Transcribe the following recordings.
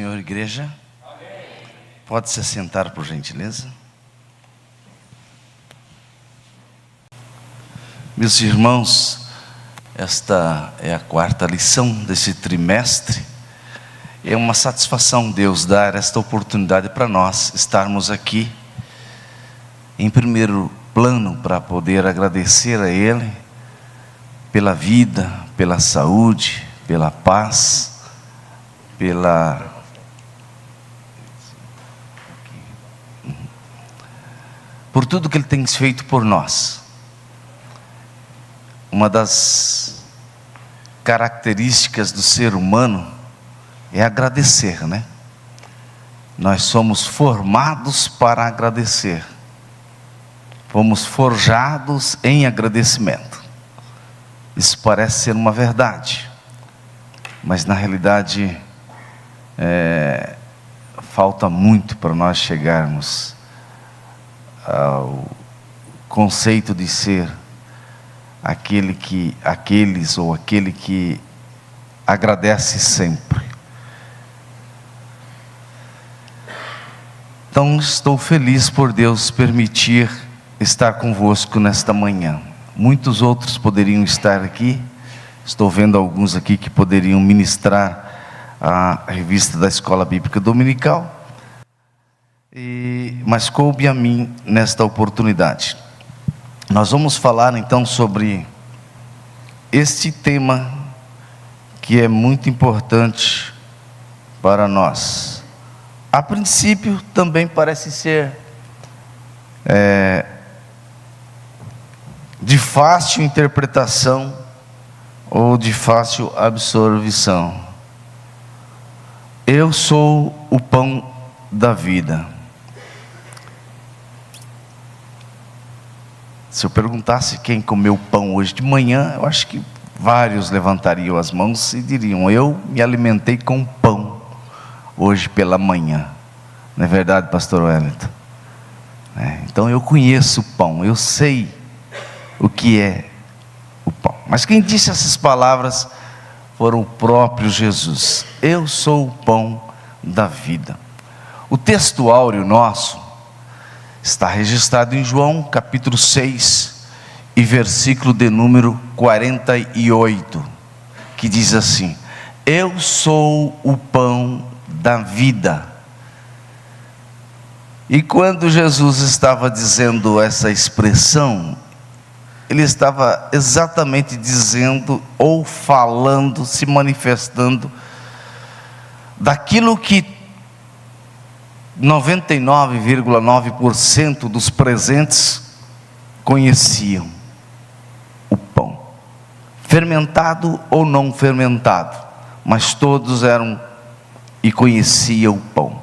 Senhor, igreja? Amém. Pode se assentar, por gentileza. Meus irmãos, esta é a quarta lição desse trimestre. É uma satisfação Deus dar esta oportunidade para nós estarmos aqui, em primeiro plano, para poder agradecer a Ele pela vida, pela saúde, pela paz, por tudo que Ele tem feito por nós. Uma das características do ser humano é agradecer, né? Nós somos formados para agradecer. Fomos forjados em agradecimento. Isso parece ser uma verdade, mas na realidade falta muito para nós chegarmos ao conceito de ser aquele que agradece sempre. Então estou feliz por Deus permitir estar convosco nesta manhã. Muitos outros poderiam estar aqui. Estou vendo alguns aqui que poderiam ministrar a revista da Escola Bíblica Dominical, mas coube a mim nesta oportunidade. Nós vamos falar então sobre este tema que é muito importante para nós. A princípio também parece ser de fácil interpretação ou de fácil absorção. Eu sou o pão da vida. Se eu perguntasse quem comeu pão hoje de manhã, eu acho que vários levantariam as mãos e diriam: eu me alimentei com pão hoje pela manhã. Não é verdade, pastor Wellington? Então eu conheço o pão, eu sei o que é o pão. Mas quem disse essas palavras foi o próprio Jesus. Eu sou o pão da vida. O texto áureo nosso está registrado em João capítulo 6 e versículo de número 48, que diz assim: eu sou o pão da vida. E quando Jesus estava dizendo essa expressão, Ele estava exatamente dizendo ou falando, se manifestando daquilo que 99,9% dos presentes conheciam: o pão, fermentado ou não fermentado, mas todos eram e conheciam o pão.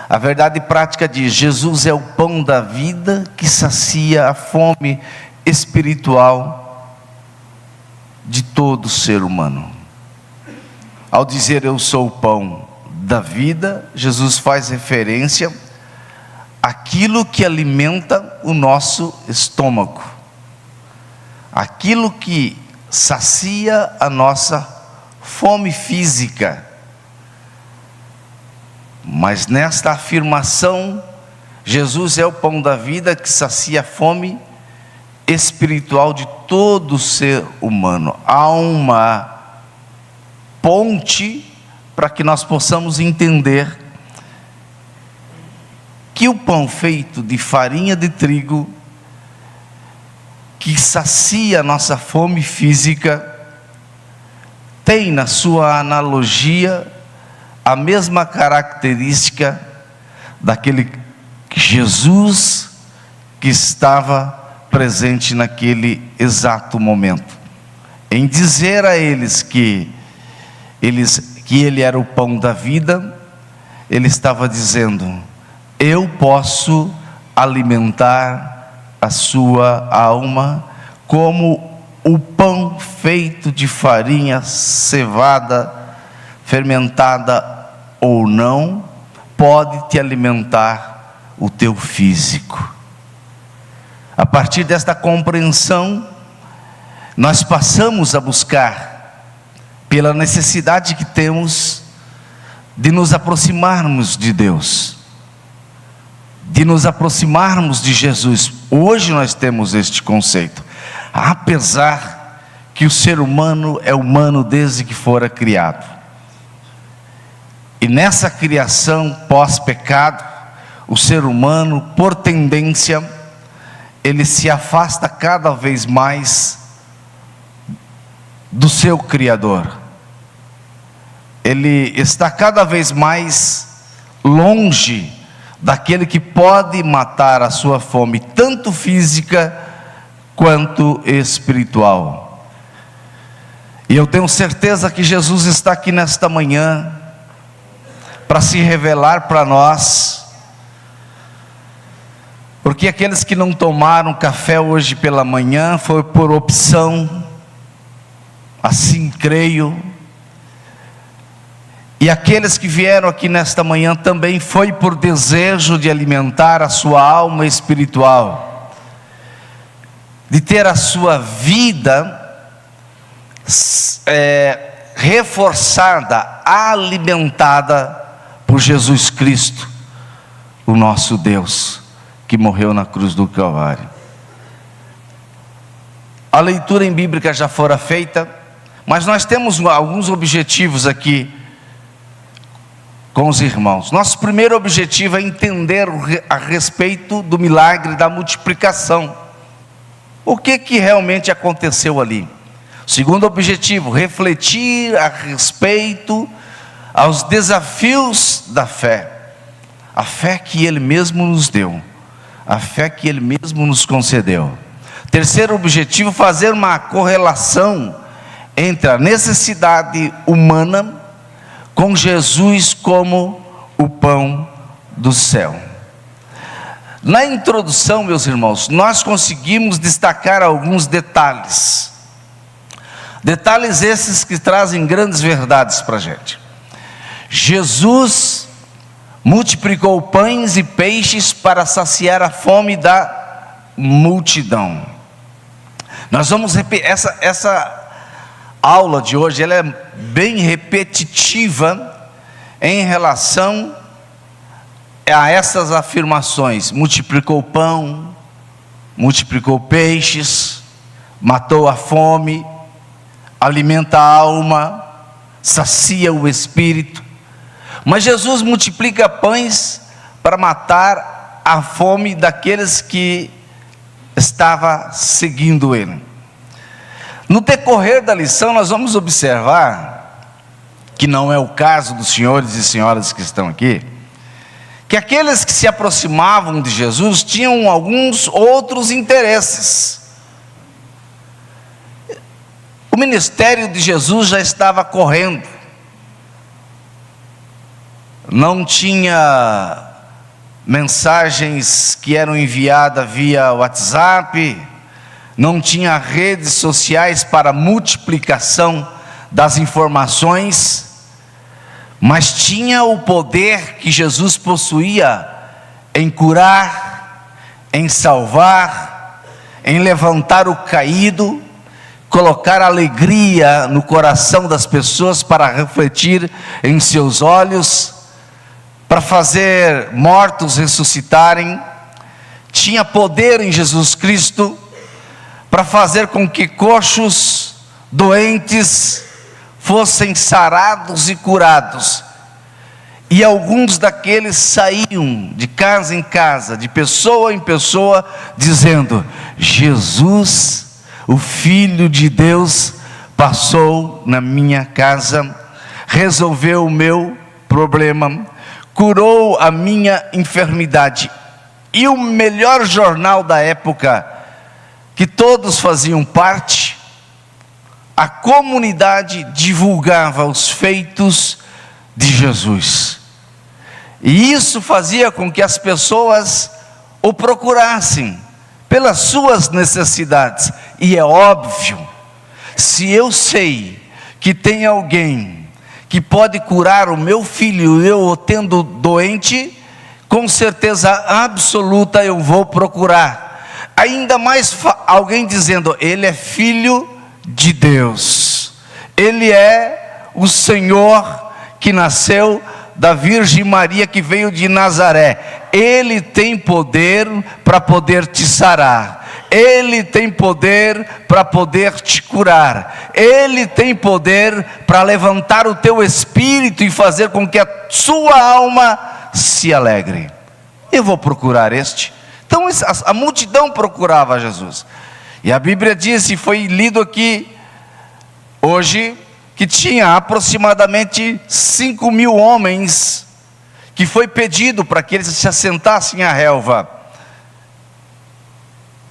A verdade prática diz: Jesus é o pão da vida que sacia a fome espiritual de todo ser humano. Ao dizer eu sou o pão da vida, Jesus faz referência àquilo que alimenta o nosso estômago, aquilo que sacia a nossa fome física. Mas nesta afirmação, Jesus é o pão da vida que sacia a fome espiritual de todo ser humano. Há uma ponte para que nós possamos entender que o pão feito de farinha de trigo, que sacia a nossa fome física, tem na sua analogia a mesma característica daquele Jesus que estava presente naquele exato momento, em dizer a eles que Ele era o pão da vida. Ele estava dizendo: eu posso alimentar a sua alma como o pão feito de farinha cevada, fermentada ou não, pode te alimentar o teu físico. A partir desta compreensão, nós passamos a buscar, pela necessidade que temos de nos aproximarmos de Deus, de nos aproximarmos de Jesus. Hoje nós temos este conceito, apesar que o ser humano é humano desde que fora criado, e nessa criação pós-pecado, o ser humano, por tendência, ele se afasta cada vez mais do seu Criador. Ele está cada vez mais longe daquele que pode matar a sua fome, tanto física quanto espiritual. E eu tenho certeza que Jesus está aqui nesta manhã para se revelar para nós, porque aqueles que não tomaram café hoje pela manhã foi por opção, assim creio, e aqueles que vieram aqui nesta manhã também foi por desejo de alimentar a sua alma espiritual, de ter a sua vida reforçada, alimentada por Jesus Cristo, o nosso Deus, que morreu na cruz do Calvário. A leitura em bíblica já fora feita, mas nós temos alguns objetivos aqui com os irmãos. Nosso primeiro objetivo é entender a respeito do milagre da multiplicação. O que realmente aconteceu ali? Segundo objetivo, refletir a respeito aos desafios da fé, a fé que Ele mesmo nos deu, a fé que Ele mesmo nos concedeu. Terceiro objetivo, fazer uma correlação entre a necessidade humana com Jesus como o pão do céu. Na introdução, meus irmãos, nós conseguimos destacar alguns detalhes esses que trazem grandes verdades para a gente. Jesus multiplicou pães e peixes para saciar a fome da multidão. Nós vamos repetir, essa aula de hoje, ela é bem repetitiva em relação a essas afirmações: multiplicou pão, multiplicou peixes, matou a fome, alimenta a alma, sacia o espírito. Mas Jesus multiplica pães para matar a fome daqueles que estavam seguindo Ele. No decorrer da lição nós vamos observar, que não é o caso dos senhores e senhoras que estão aqui, que aqueles que se aproximavam de Jesus tinham alguns outros interesses. O ministério de Jesus já estava correndo, não tinha mensagens que eram enviadas via WhatsApp, não tinha redes sociais para multiplicação das informações, mas tinha o poder que Jesus possuía em curar, em salvar, em levantar o caído, colocar alegria no coração das pessoas para refletir em seus olhos, para fazer mortos ressuscitarem. Tinha poder em Jesus Cristo para fazer com que coxos, doentes, fossem sarados e curados. E alguns daqueles saíam de casa em casa, de pessoa em pessoa, dizendo: Jesus, o Filho de Deus, passou na minha casa, resolveu o meu problema, curou a minha enfermidade. E o melhor jornal da época, que todos faziam parte, a comunidade divulgava os feitos de Jesus. E isso fazia com que as pessoas o procurassem pelas suas necessidades. E é óbvio, se eu sei que tem alguém que pode curar o meu filho, eu o tendo doente, com certeza absoluta eu vou procurar. Ainda mais alguém dizendo: ele é filho de Deus, ele é o Senhor que nasceu da Virgem Maria que veio de Nazaré. Ele tem poder para poder te sarar. Ele tem poder para poder te curar. Ele tem poder para levantar o teu espírito e fazer com que a sua alma se alegre. Eu vou procurar este. Então a multidão procurava Jesus. E a Bíblia diz, e foi lido aqui hoje, que tinha aproximadamente 5.000 homens, que foi pedido para que eles se assentassem à relva.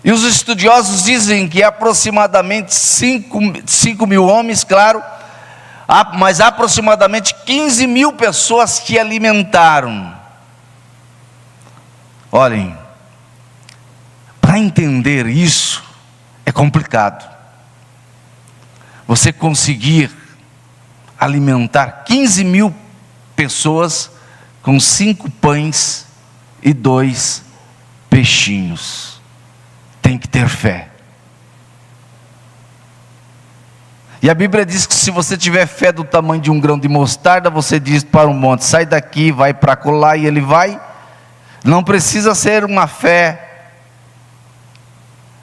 E os estudiosos dizem que aproximadamente 5.000 homens, claro, mas aproximadamente 15.000 pessoas que alimentaram. Olhem, para entender isso é complicado. Você conseguir alimentar 15.000 pessoas com 5 pães e 2 peixinhos. Tem que ter fé. E a Bíblia diz que se você tiver fé do tamanho de um grão de mostarda, você diz para um monte, sai daqui, vai para colar, e ele vai. Não precisa ser uma fé,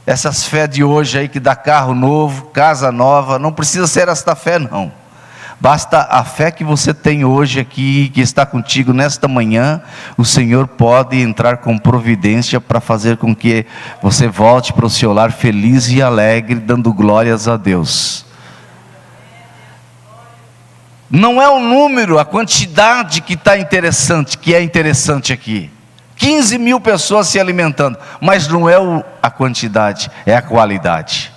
essas fé de hoje aí que dá carro novo, casa nova, não precisa ser esta fé não. Basta a fé que você tem hoje aqui, que está contigo nesta manhã. O Senhor pode entrar com providência para fazer com que você volte para o seu lar feliz e alegre, dando glórias a Deus. Não é o número, a quantidade que é interessante aqui. 15.000 pessoas se alimentando, mas não é a quantidade, é a qualidade.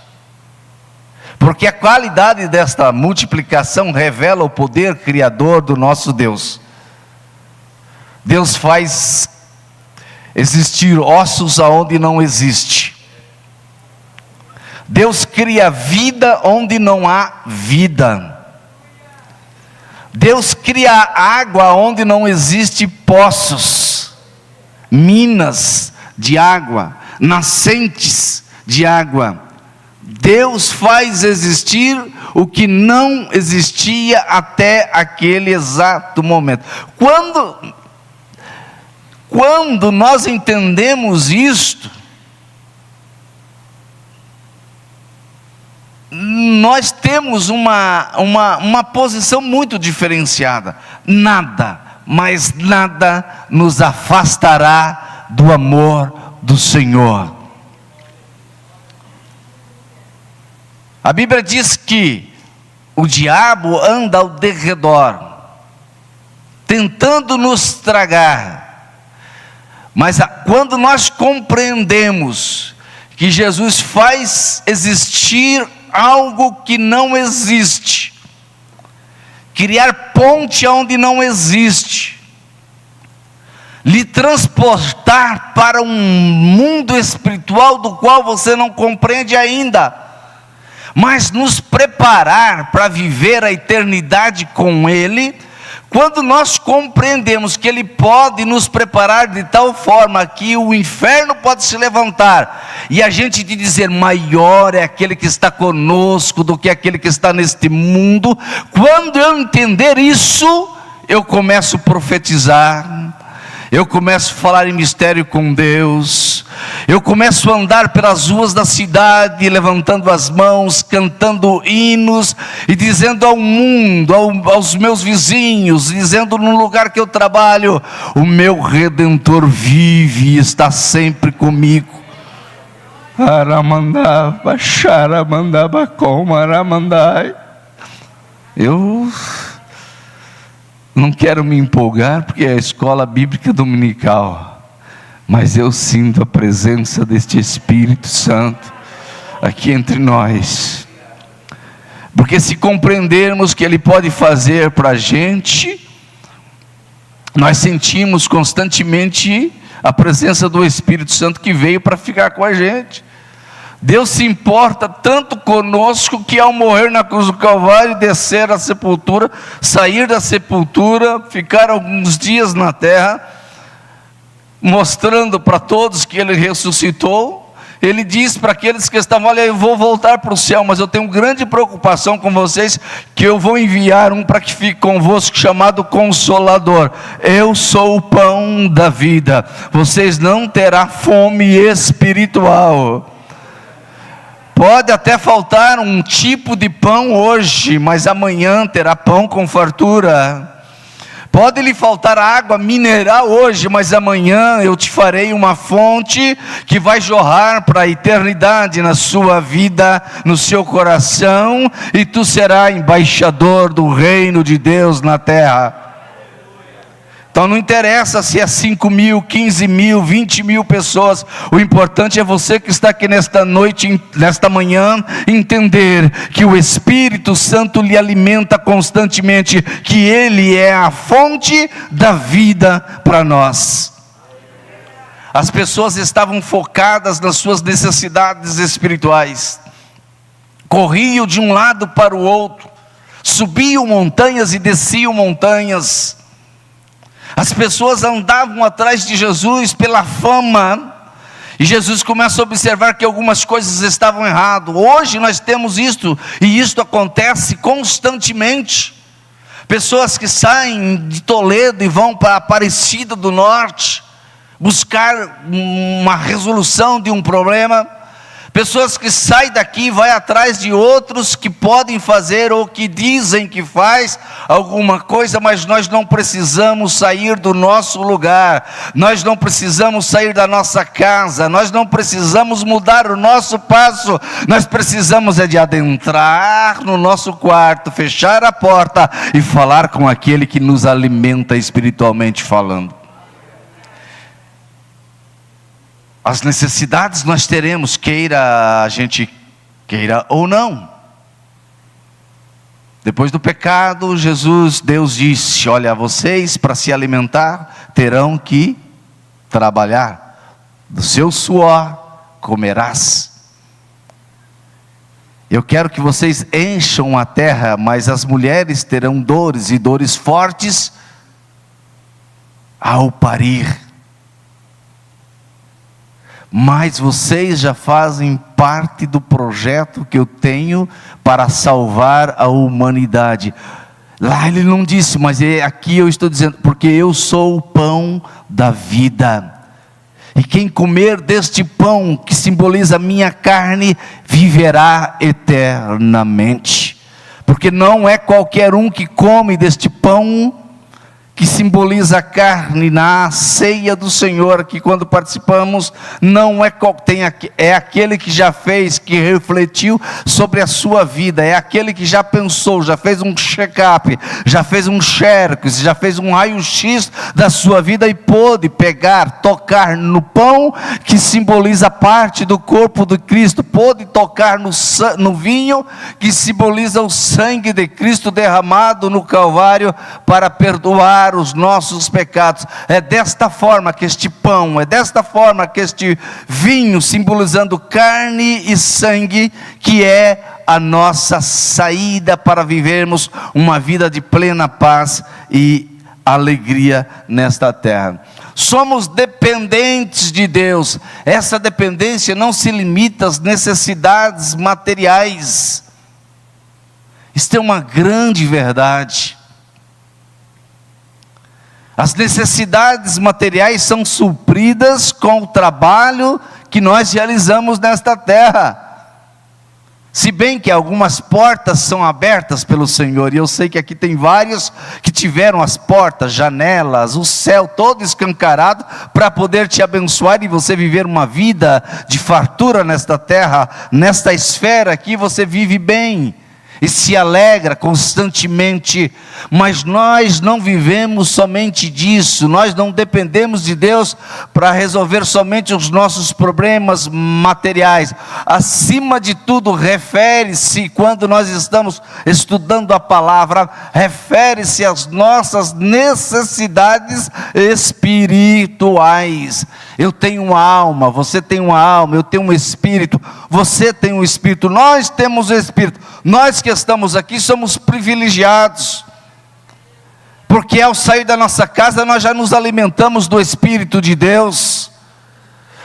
Porque a qualidade desta multiplicação revela o poder criador do nosso Deus. Deus faz existir ossos aonde não existe. Deus cria vida onde não há vida. Deus cria água onde não existe poços, minas de água, nascentes de água. Deus faz existir o que não existia até aquele exato momento. Quando nós entendemos isto, nós temos uma posição muito diferenciada. Nada, mas nada nos afastará do amor do Senhor. A Bíblia diz que o diabo anda ao derredor, tentando nos tragar. Mas quando nós compreendemos que Jesus faz existir algo que não existe, criar ponte onde não existe, lhe transportar para um mundo espiritual do qual você não compreende ainda, mas nos preparar para viver a eternidade com Ele. Quando nós compreendemos que Ele pode nos preparar de tal forma que o inferno pode se levantar, e a gente de dizer, maior é aquele que está conosco do que aquele que está neste mundo. Quando eu entender isso, eu começo a profetizar, eu começo a falar em mistério com Deus, eu começo a andar pelas ruas da cidade, levantando as mãos, cantando hinos, e dizendo ao mundo, aos meus vizinhos, dizendo no lugar que eu trabalho, o meu Redentor vive e está sempre comigo. Aramandava, xaramandava, como aramandai. Eu não quero me empolgar, porque é a escola bíblica dominical, mas eu sinto a presença deste Espírito Santo aqui entre nós. Porque se compreendermos que Ele pode fazer para a gente, nós sentimos constantemente a presença do Espírito Santo que veio para ficar com a gente. Deus se importa tanto conosco que ao morrer na cruz do Calvário, descer à sepultura, sair da sepultura, ficar alguns dias na terra, mostrando para todos que Ele ressuscitou, Ele diz para aqueles que estavam: olha, eu vou voltar para o céu, mas eu tenho grande preocupação com vocês, que eu vou enviar um para que fique convosco, chamado Consolador. Eu sou o pão da vida. Vocês não terão fome espiritual. Pode até faltar um tipo de pão hoje, mas amanhã terá pão com fartura. Pode lhe faltar água mineral hoje, mas amanhã eu te farei uma fonte que vai jorrar para a eternidade na sua vida, no seu coração, e tu serás embaixador do reino de Deus na terra. Então não interessa se é 5 mil, 15 mil, 20 mil pessoas, o importante é você que está aqui nesta noite, nesta manhã, entender que o Espírito Santo lhe alimenta constantemente, que Ele é a fonte da vida para nós. As pessoas estavam focadas nas suas necessidades espirituais, corriam de um lado para o outro, subiam montanhas e desciam montanhas. As pessoas andavam atrás de Jesus pela fama, e Jesus começa a observar que algumas coisas estavam erradas. Hoje nós temos isto, e isto acontece constantemente. Pessoas que saem de Toledo e vão para Aparecida do Norte, buscar uma resolução de um problema. Pessoas que saem daqui e vão atrás de outros que podem fazer ou que dizem que faz alguma coisa, mas nós não precisamos sair do nosso lugar, nós não precisamos sair da nossa casa, nós não precisamos mudar o nosso passo, nós precisamos é de adentrar no nosso quarto, fechar a porta e falar com aquele que nos alimenta espiritualmente falando. As necessidades nós teremos, queira a gente queira ou não. Depois do pecado, Deus disse: olha, vocês para se alimentar terão que trabalhar, do seu suor comerás. Eu quero que vocês encham a terra, mas as mulheres terão dores, e dores fortes ao parir. Mas vocês já fazem parte do projeto que eu tenho para salvar a humanidade. Lá ele não disse, mas aqui eu estou dizendo, porque eu sou o pão da vida. E quem comer deste pão, que simboliza a minha carne, viverá eternamente. Porque não é qualquer um que come deste pão, que simboliza a carne, na ceia do Senhor, que quando participamos, não é aquele que já fez, que refletiu sobre a sua vida, é aquele que já pensou, já fez um check-up, já fez um xerox, já fez um raio-x da sua vida, e pôde pegar, tocar no pão, que simboliza parte do corpo de Cristo, pôde tocar no vinho, que simboliza o sangue de Cristo derramado no Calvário, para perdoar os nossos pecados. É desta forma que este pão, é desta forma que este vinho, simbolizando carne e sangue, que é a nossa saída para vivermos uma vida de plena paz e alegria nesta terra. Somos dependentes de Deus. Essa dependência não se limita às necessidades materiais. Isto é uma grande verdade. As necessidades materiais são supridas com o trabalho que nós realizamos nesta terra. Se bem que algumas portas são abertas pelo Senhor, e eu sei que aqui tem vários que tiveram as portas, janelas, o céu todo escancarado, para poder te abençoar e você viver uma vida de fartura nesta terra, nesta esfera aqui você vive bem e se alegra constantemente, mas nós não vivemos somente disso, nós não dependemos de Deus para resolver somente os nossos problemas materiais. Acima de tudo, refere-se, quando nós estamos estudando a palavra, refere-se às nossas necessidades espirituais. Eu tenho uma alma, você tem uma alma, eu tenho um espírito, você tem um espírito, nós temos um espírito. Nós que estamos aqui somos privilegiados, porque ao sair da nossa casa nós já nos alimentamos do Espírito de Deus.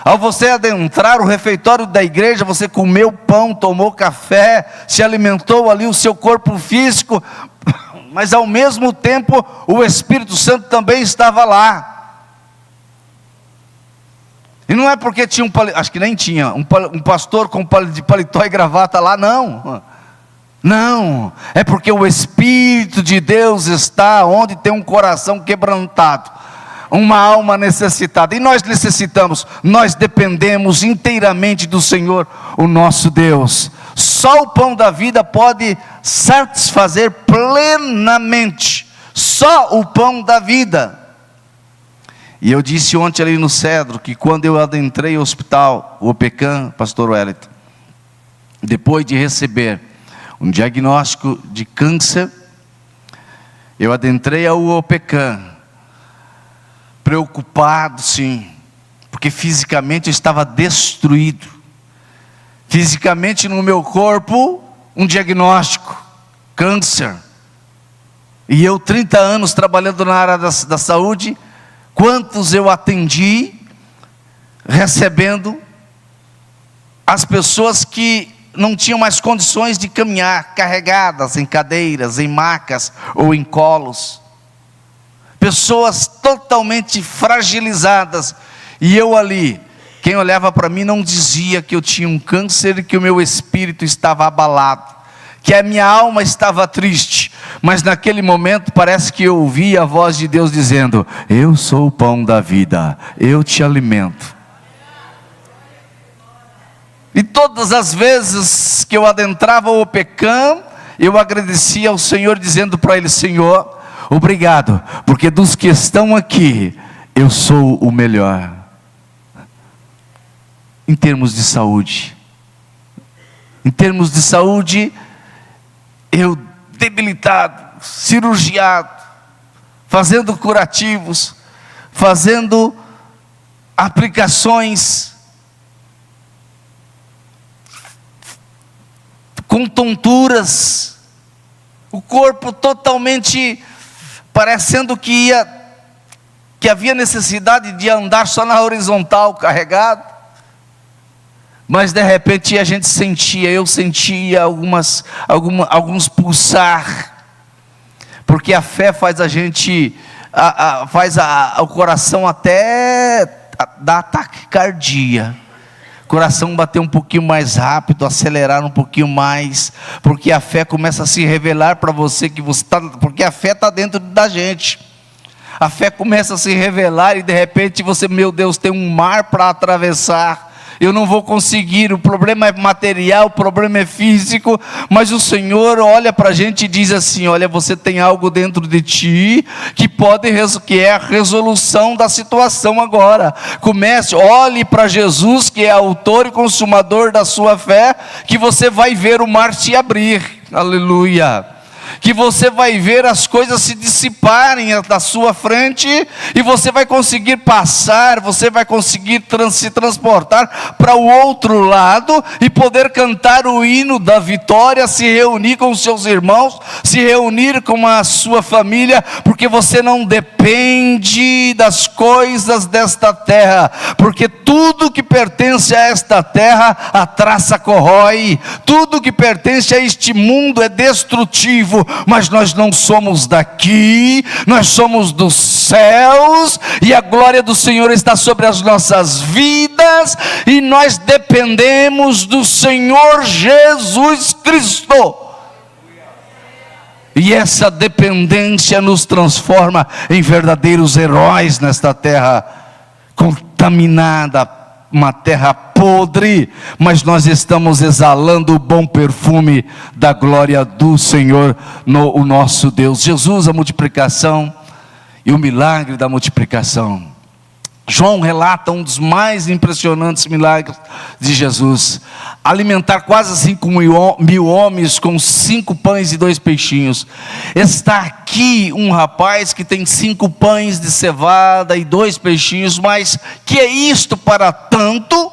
Ao você adentrar o refeitório da igreja, você comeu pão, tomou café, se alimentou ali o seu corpo físico, mas ao mesmo tempo o Espírito Santo também estava lá. E não é porque tinha acho que nem tinha, um pastor com de paletó e gravata lá, não. Não, é porque o Espírito de Deus está onde tem um coração quebrantado, uma alma necessitada. E nós necessitamos, nós dependemos inteiramente do Senhor, o nosso Deus. Só o pão da vida pode satisfazer plenamente, só o pão da vida. E eu disse ontem ali no Cedro, que quando eu adentrei o hospital, o OPECAM, pastor Wellington, depois de receber um diagnóstico de câncer, eu adentrei ao OPECAM, preocupado sim, porque fisicamente eu estava destruído, fisicamente no meu corpo, um diagnóstico, câncer, e eu 30 anos trabalhando na área da saúde, quantos eu atendi, recebendo as pessoas que não tinham mais condições de caminhar, carregadas em cadeiras, em macas ou em colos, pessoas totalmente fragilizadas, e eu ali, quem olhava para mim não dizia que eu tinha um câncer e que o meu espírito estava abalado, que a minha alma estava triste, mas naquele momento parece que eu ouvi a voz de Deus dizendo: eu sou o pão da vida, eu te alimento. E todas as vezes que eu adentrava o OPECAM, eu agradecia ao Senhor, dizendo para Ele: Senhor, obrigado, porque dos que estão aqui, eu sou o melhor. Em termos de saúde, eu debilitado, cirurgiado, fazendo curativos, fazendo aplicações, com tonturas, o corpo totalmente parecendo que havia necessidade de andar só na horizontal, carregado, mas de repente eu sentia alguns pulsar, porque a fé faz a gente, o coração até dar ataque cardíaco, coração bater um pouquinho mais rápido, acelerar um pouquinho mais, porque a fé começa a se revelar para você, porque a fé está dentro da gente, a fé começa a se revelar, e de repente você, meu Deus, tem um mar para atravessar, eu não vou conseguir, o problema é material, o problema é físico, mas o Senhor olha para a gente e diz assim: olha, você tem algo dentro de ti, que é a resolução da situação agora. Olhe para Jesus, que é autor e consumador da sua fé, que você vai ver o mar se abrir, aleluia, que você vai ver as coisas se dissiparem da sua frente, e você vai conseguir passar, você vai conseguir se transportar para o outro lado, e poder cantar o hino da vitória, se reunir com os seus irmãos, se reunir com a sua família, porque você não depende das coisas desta terra, porque tudo que pertence a esta terra, a traça corrói, tudo que pertence a este mundo é destrutivo, mas nós não somos daqui, nós somos dos céus, e a glória do Senhor está sobre as nossas vidas, e nós dependemos do Senhor Jesus Cristo, e essa dependência nos transforma em verdadeiros heróis nesta terra contaminada, uma terra podre, mas nós estamos exalando o bom perfume da glória do Senhor, o nosso Deus. Jesus, a multiplicação e o milagre da multiplicação. João relata um dos mais impressionantes milagres de Jesus: alimentar quase 5 mil homens com 5 pães e 2 peixinhos. Está aqui um rapaz que tem 5 pães de cevada e 2 peixinhos, mas que é isto para tanto?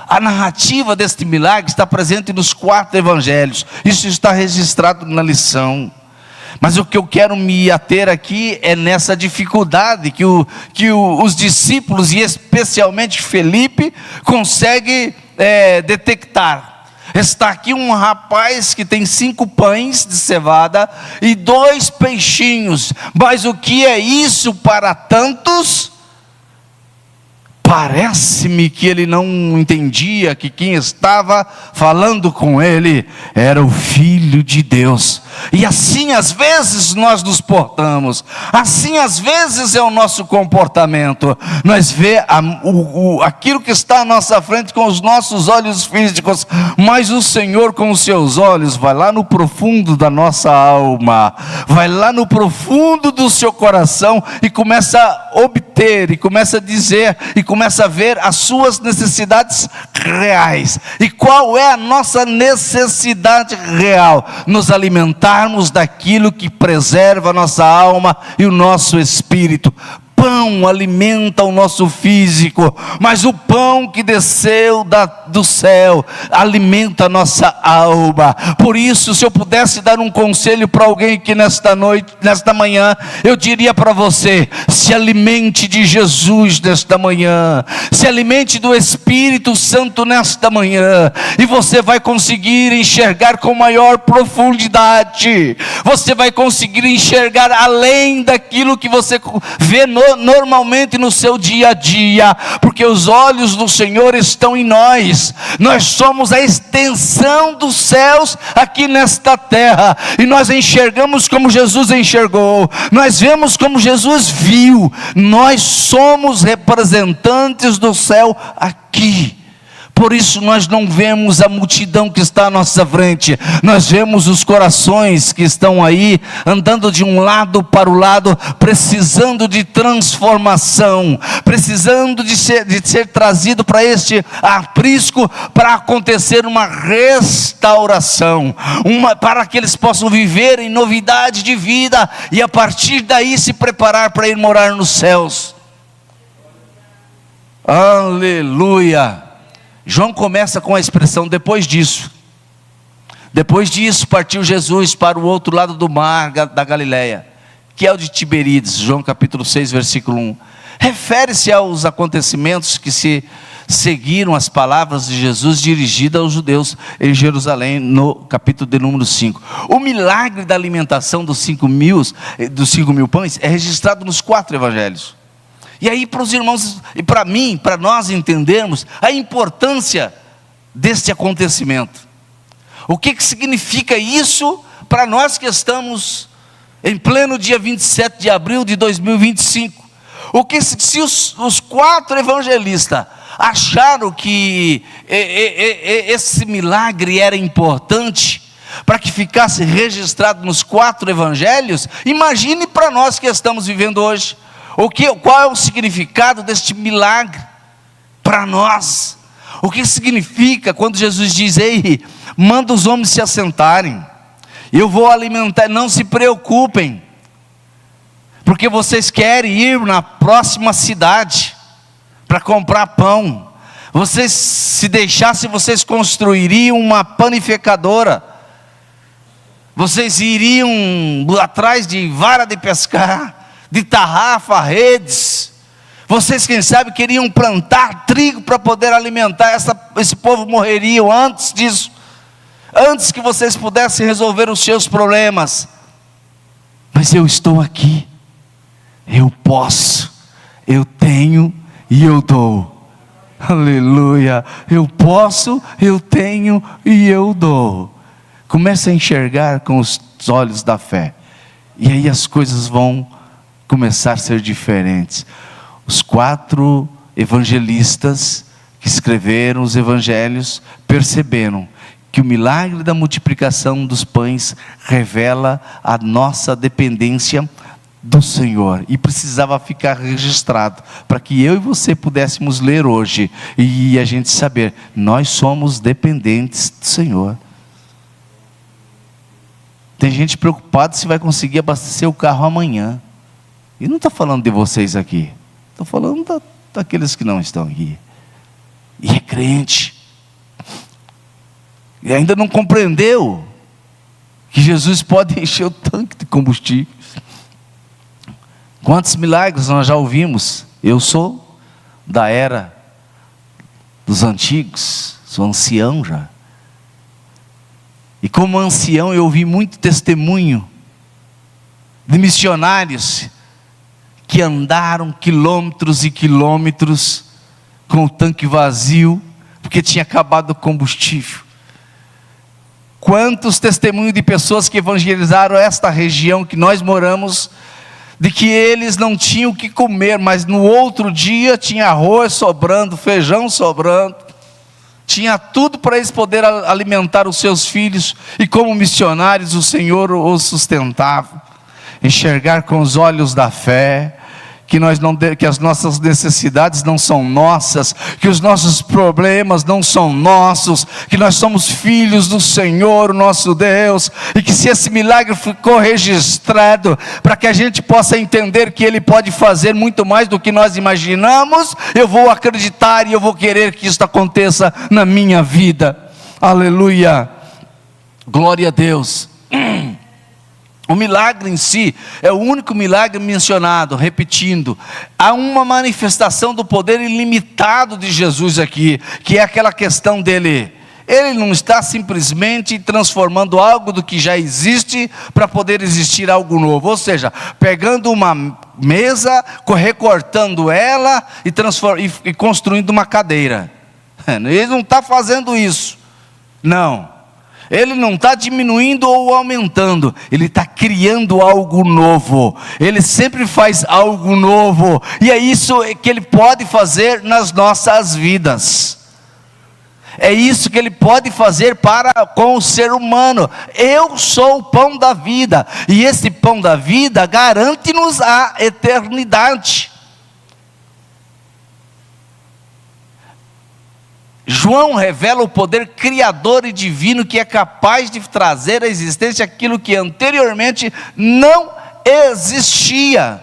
A narrativa deste milagre está presente nos 4 evangelhos, isso está registrado na lição. Mas o que eu quero me ater aqui é nessa dificuldade que os discípulos, e especialmente Felipe, conseguem detectar. Está aqui um rapaz que tem 5 pães de cevada e 2 peixinhos, mas o que é isso para tantos? Parece-me que ele não entendia que quem estava falando com ele era o Filho de Deus. E assim às vezes nós nos portamos, assim às vezes é o nosso comportamento. Nós vemos aquilo que está à nossa frente com os nossos olhos físicos, mas o Senhor com os seus olhos vai lá no profundo da nossa alma, vai lá no profundo do seu coração e começa a obter, e começa a dizer, e começa a ver as suas necessidades reais. E qual é a nossa necessidade real? Nos alimentarmos daquilo que preserva a nossa alma e o nosso espírito. Pão alimenta o nosso físico, mas o pão que desceu do céu alimenta a nossa alma. Por isso, se eu pudesse dar um conselho para alguém que nesta manhã, eu diria para você: se alimente de Jesus nesta manhã, se alimente do Espírito Santo nesta manhã, e você vai conseguir enxergar com maior profundidade, você vai conseguir enxergar além daquilo que você vê normalmente no seu dia a dia, porque os olhos do Senhor estão em nós. Nós somos a extensão dos céus aqui nesta terra, e nós enxergamos como Jesus enxergou, nós vemos como Jesus viu. Nós somos representantes do céu aqui. Por isso nós não vemos a multidão que está à nossa frente, nós vemos os corações que estão aí, andando de um lado para o lado, precisando de transformação, precisando de ser trazido para este aprisco, para acontecer uma restauração, para que eles possam viver em novidade de vida, e a partir daí se preparar para ir morar nos céus. Aleluia! João começa com a expressão: depois disso partiu Jesus para o outro lado do mar da Galileia, que é o de Tiberíades. João capítulo 6, versículo 1, refere-se aos acontecimentos que se seguiram as palavras de Jesus dirigidas aos judeus em Jerusalém, no capítulo de número 5. O milagre da alimentação dos 5 mil pães é registrado nos 4 evangelhos. E aí, para os irmãos e para mim, para nós entendermos a importância deste acontecimento. O que significa isso para nós que estamos em pleno dia 27 de abril de 2025? Se os 4 evangelistas acharam que esse milagre era importante para que ficasse registrado nos 4 evangelhos, imagine para nós que estamos vivendo hoje. Qual é o significado deste milagre para nós? O que significa quando Jesus diz: ei, manda os homens se assentarem, eu vou alimentar, não se preocupem, porque vocês querem ir na próxima cidade para comprar pão. Vocês, se deixassem, vocês construiriam uma panificadora, vocês iriam atrás de vara de pescar, de tarrafa, redes. Vocês, quem sabe, queriam plantar trigo para poder alimentar esse povo. Morreriam antes disso, antes que vocês pudessem resolver os seus problemas. Mas eu estou aqui, eu posso, eu tenho e eu dou. Aleluia! Eu posso, eu tenho e eu dou. Comece a enxergar com os olhos da fé, e aí as coisas vão começar a ser diferentes. Os 4 evangelistas que escreveram os evangelhos perceberam que o milagre da multiplicação dos pães revela a nossa dependência do Senhor, e precisava ficar registrado para que eu e você pudéssemos ler hoje e a gente saber: nós somos dependentes do Senhor. Tem gente preocupada se vai conseguir abastecer o carro amanhã. E não estou falando de vocês aqui, estou falando daqueles que não estão aqui, e é crente, e ainda não compreendeu que Jesus pode encher o tanque combustível. Quantos milagres nós já ouvimos? Eu sou da era dos antigos, sou ancião já. E como ancião eu ouvi muito testemunho de missionários que andaram quilômetros e quilômetros com o tanque vazio, porque tinha acabado o combustível. Quantos testemunhos de pessoas que evangelizaram esta região que nós moramos, de que eles não tinham o que comer, mas no outro dia tinha arroz sobrando, feijão sobrando, tinha tudo para eles poderem alimentar os seus filhos, e como missionários o Senhor os sustentava. Enxergar com os olhos da fé, que as nossas necessidades não são nossas, que os nossos problemas não são nossos, que nós somos filhos do Senhor, o nosso Deus, e que se esse milagre ficou registrado, para que a gente possa entender que Ele pode fazer muito mais do que nós imaginamos, eu vou acreditar e eu vou querer que isso aconteça na minha vida. Aleluia, glória a Deus. O milagre em si é o único milagre mencionado, repetindo. Há uma manifestação do poder ilimitado de Jesus aqui, que é aquela questão dele. Ele não está simplesmente transformando algo do que já existe para poder existir algo novo. Ou seja, pegando uma mesa, recortando ela e construindo uma cadeira. Ele não está fazendo isso. Não. Ele não está diminuindo ou aumentando, Ele está criando algo novo. Ele sempre faz algo novo, e é isso que Ele pode fazer nas nossas vidas. É isso que Ele pode fazer com o ser humano. Eu sou o pão da vida, e esse pão da vida garante-nos a eternidade. João revela o poder criador e divino que é capaz de trazer à existência aquilo que anteriormente não existia.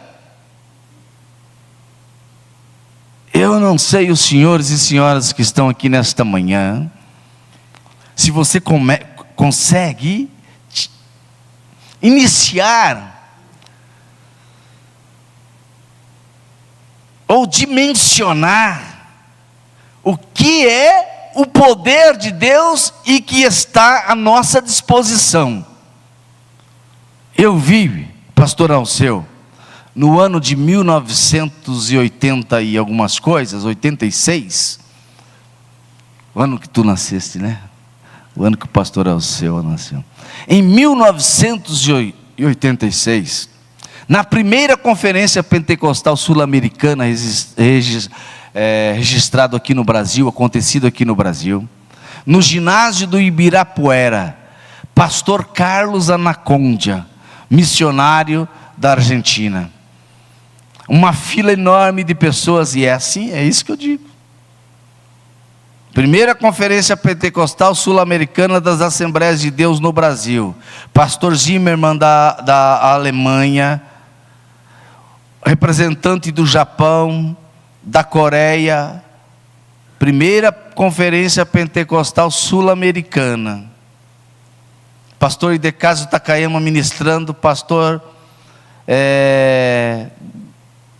Eu não sei, os senhores e senhoras que estão aqui nesta manhã, se você consegue iniciar ou dimensionar o que é o poder de Deus e que está à nossa disposição. Eu vi, pastor Alceu, no ano de 1980 e algumas coisas, 86, o ano que tu nasceste, né? O ano que o pastor Alceu nasceu. Em 1986, na primeira conferência pentecostal sul-americana registrado aqui no Brasil, acontecido aqui no Brasil, no ginásio do Ibirapuera, pastor Carlos Anacondia, missionário da Argentina, uma fila enorme de pessoas, e é assim, é isso que eu digo. Primeira conferência pentecostal sul-americana das Assembleias de Deus no Brasil, pastor Zimmermann da Alemanha, representante do Japão, da Coreia, primeira conferência pentecostal sul-americana, pastor Idecaso Takayama ministrando, pastor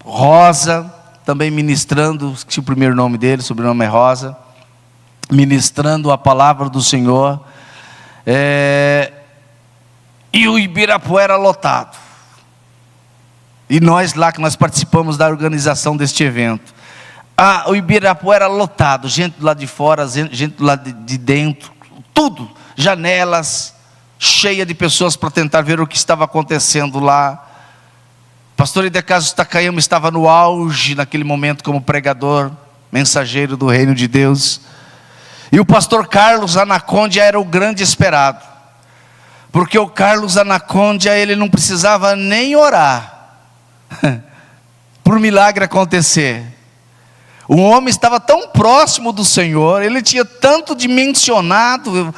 Rosa também ministrando, esqueci o primeiro nome dele, o sobrenome é Rosa, ministrando a palavra do Senhor, e o Ibirapuera lotado, e nós lá que nós participamos da organização deste evento, o Ibirapuera lotado, gente do lado de fora, gente do lado de dentro, tudo, janelas cheia de pessoas para tentar ver o que estava acontecendo lá. Pastor Idecaso Takayama estava no auge naquele momento como pregador, mensageiro do reino de Deus, e o pastor Carlos Anacondia era o grande esperado, porque o Carlos Anacondia, ele não precisava nem orar para o milagre acontecer. O homem estava tão próximo do Senhor, ele tinha tanto dimensionado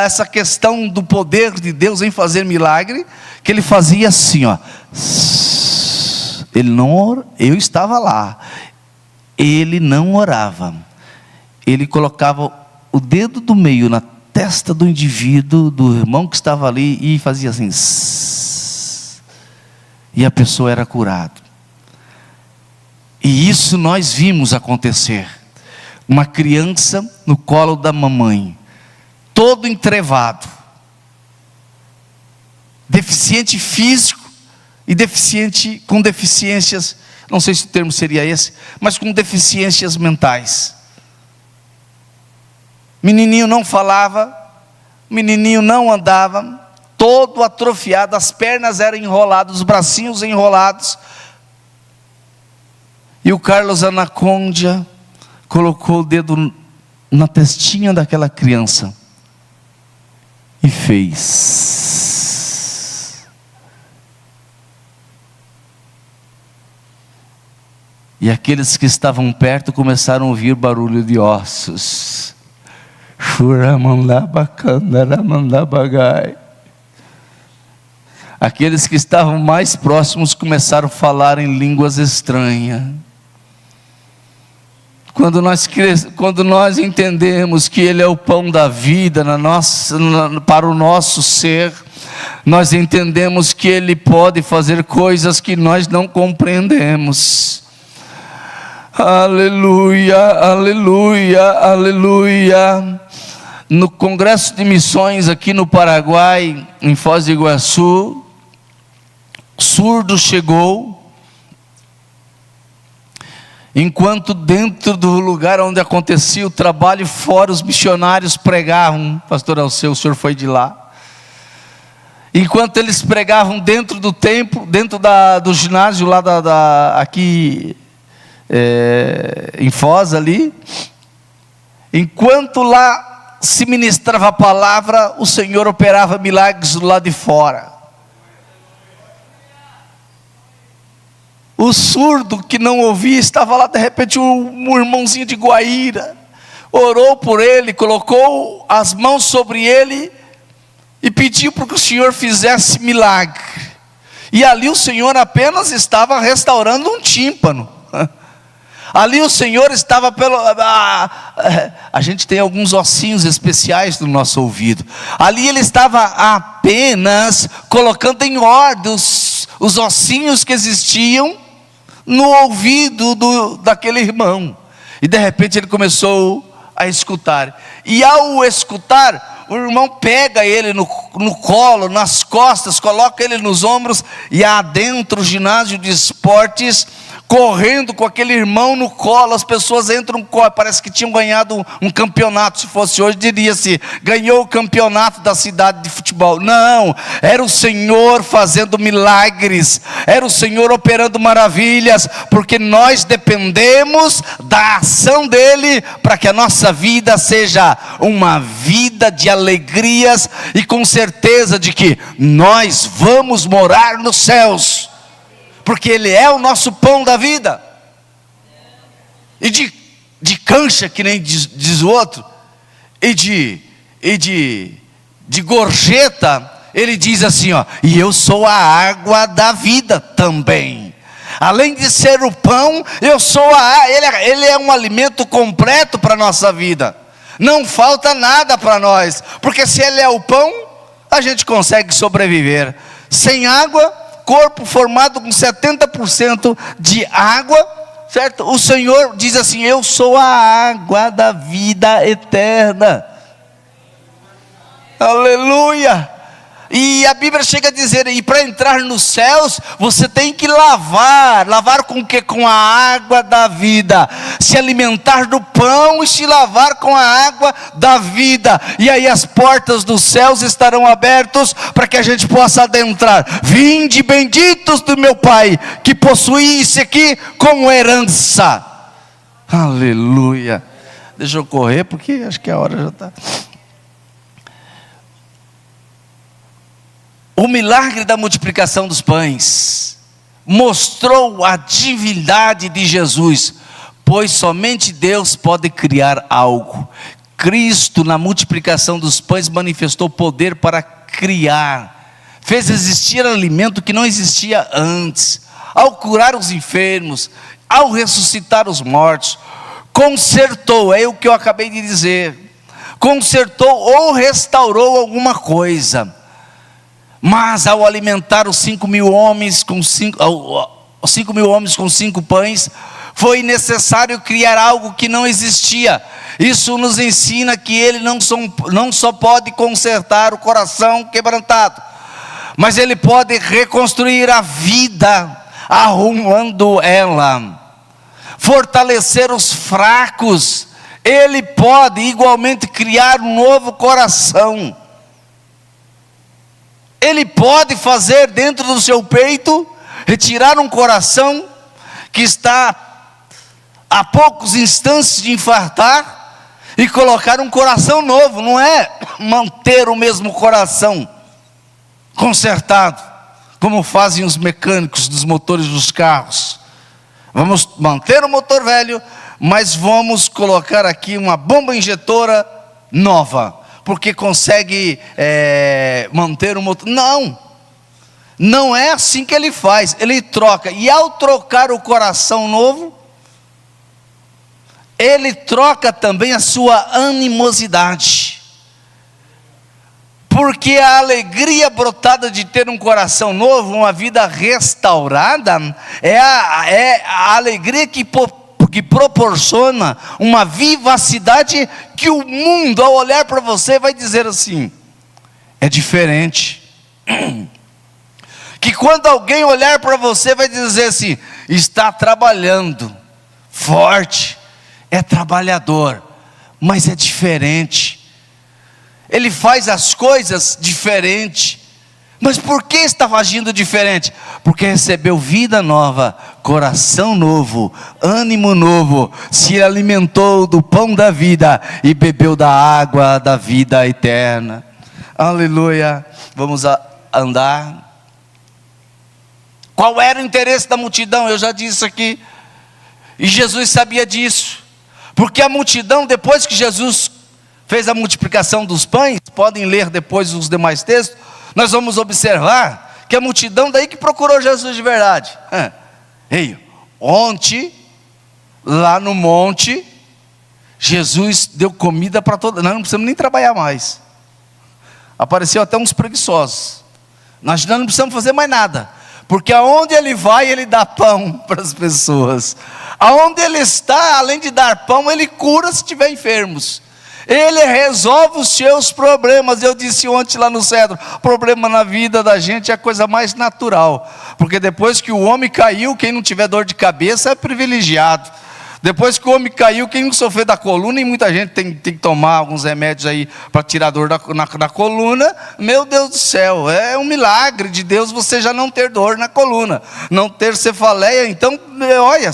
essa questão do poder de Deus em fazer milagre, que ele fazia assim, ó. Eu estava lá, ele não orava, ele colocava o dedo do meio na testa do indivíduo, do irmão que estava ali, e fazia assim, e a pessoa era curada. E isso nós vimos acontecer. Uma criança no colo da mamãe, todo entrevado, deficiente físico e deficiente com deficiências, não sei se o termo seria esse, mas com deficiências mentais. Menininho não falava, menininho não andava, todo atrofiado, as pernas eram enroladas, os bracinhos enrolados. E o Carlos Anacondia colocou o dedo na testinha daquela criança e fez. E aqueles que estavam perto começaram a ouvir barulho de ossos. Aqueles que estavam mais próximos começaram a falar em línguas estranhas. Quando nós entendemos que Ele é o pão da vida para o nosso ser, nós entendemos que Ele pode fazer coisas que nós não compreendemos. Aleluia, aleluia, aleluia. No Congresso de Missões aqui no Paraguai, em Foz do Iguaçu, surdo chegou. Enquanto dentro do lugar onde acontecia o trabalho, fora os missionários pregavam. Pastor Alceu, o senhor foi de lá. Enquanto eles pregavam dentro do templo, dentro do ginásio lá aqui em Foz ali, enquanto lá se ministrava a palavra, o Senhor operava milagres do lado de fora. O surdo que não ouvia estava lá, de repente um irmãozinho de Guaíra orou por ele, colocou as mãos sobre ele e pediu para que o Senhor fizesse milagre. E ali o Senhor apenas estava restaurando um tímpano. Ali o Senhor estava a gente tem alguns ossinhos especiais no nosso ouvido. Ali Ele estava apenas colocando em ordem os ossinhos que existiam no ouvido daquele irmão. E de repente ele começou a escutar. E ao escutar, o irmão pega ele no colo, nas costas, coloca ele nos ombros e adentro o ginásio de esportes, correndo com aquele irmão no colo. As pessoas entram, parece que tinham ganhado um campeonato. Se fosse hoje, diria-se, ganhou o campeonato da cidade de futebol. Não, era o Senhor fazendo milagres, era o Senhor operando maravilhas, porque nós dependemos da ação dEle, para que a nossa vida seja uma vida de alegrias, e com certeza de que nós vamos morar nos céus, porque Ele é o nosso pão da vida. E de cancha, que nem diz o outro, e de gorjeta, Ele diz assim, ó, e eu sou a água da vida também. Além de ser o pão, eu sou Ele é um alimento completo para a nossa vida. Não falta nada para nós, porque se Ele é o pão, a gente consegue sobreviver. Sem água, corpo formado com 70% de água, certo? O Senhor diz assim, eu sou a água da vida eterna. Aleluia! E a Bíblia chega a dizer, e para entrar nos céus, você tem que lavar com o quê? Com a água da vida, se alimentar do pão e se lavar com a água da vida, e aí as portas dos céus estarão abertas, para que a gente possa adentrar. Vinde benditos do meu Pai, que possuí isso aqui como herança. Aleluia! Deixa eu correr, porque acho que a hora já está. O milagre da multiplicação dos pães mostrou a divindade de Jesus, pois somente Deus pode criar algo. Cristo, na multiplicação dos pães, manifestou poder para criar, fez existir alimento que não existia antes, ao curar os enfermos, ao ressuscitar os mortos, consertou, é o que eu acabei de dizer, consertou ou restaurou alguma coisa. Mas ao alimentar os 5.000 homens com 5.000 homens com 5 pães, foi necessário criar algo que não existia. Isso nos ensina que Ele não só pode consertar o coração quebrantado, mas Ele pode reconstruir a vida, arrumando ela, fortalecer os fracos. Ele pode igualmente criar um novo coração. Ele pode fazer dentro do seu peito, retirar um coração que está a poucos instantes de infartar, e colocar um coração novo. Não é manter o mesmo coração consertado, como fazem os mecânicos dos motores dos carros. Vamos manter o motor velho, mas vamos colocar aqui uma bomba injetora nova, porque consegue manter o motor. Não é assim que ele faz. Ele troca, e ao trocar o coração novo, Ele troca também a sua animosidade, porque a alegria brotada de ter um coração novo, uma vida restaurada, é a alegria que proporciona uma vivacidade que o mundo, ao olhar para você, vai dizer assim: é diferente. Que quando alguém olhar para você, vai dizer assim: está trabalhando forte, é trabalhador, mas é diferente. Ele faz as coisas diferente. Mas por que está agindo diferente? Porque recebeu vida nova, coração novo, ânimo novo, se alimentou do pão da vida e bebeu da água da vida eterna. Aleluia. Vamos andar. Qual era o interesse da multidão? Eu já disse aqui, e Jesus sabia disso, porque a multidão, depois que Jesus fez a multiplicação dos pães, podem ler depois os demais textos, nós vamos observar que a multidão daí que procurou Jesus de verdade. Ei, ontem, lá no monte, Jesus deu comida para todos, nós não precisamos nem trabalhar mais, apareceu até uns preguiçosos, nós não precisamos fazer mais nada, porque aonde Ele vai, Ele dá pão para as pessoas. Aonde Ele está, além de dar pão, Ele cura se estiver enfermos. Ele resolve os seus problemas. Eu disse ontem lá no Cedro, problema na vida da gente é a coisa mais natural, porque depois que o homem caiu, quem não tiver dor de cabeça é privilegiado. Depois que o homem caiu, quem não sofrer da coluna, e muita gente tem que tomar alguns remédios aí para tirar dor na coluna, meu Deus do céu, é um milagre de Deus você já não ter dor na coluna, não ter cefaleia. Então, olha,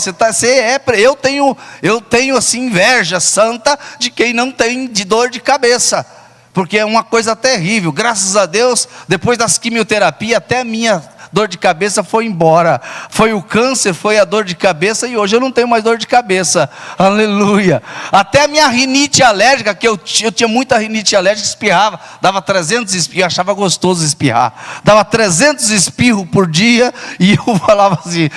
eu tenho assim inveja santa de quem não tem de dor de cabeça, porque é uma coisa terrível. Graças a Deus, depois das quimioterapias, até a minha dor de cabeça foi embora. Foi o câncer, foi a dor de cabeça, e hoje eu não tenho mais dor de cabeça. Aleluia. Até a minha rinite alérgica, que eu tinha muita rinite alérgica, espirrava, dava 300 espirros, eu achava gostoso espirrar, dava 300 espirros por dia, e eu falava assim,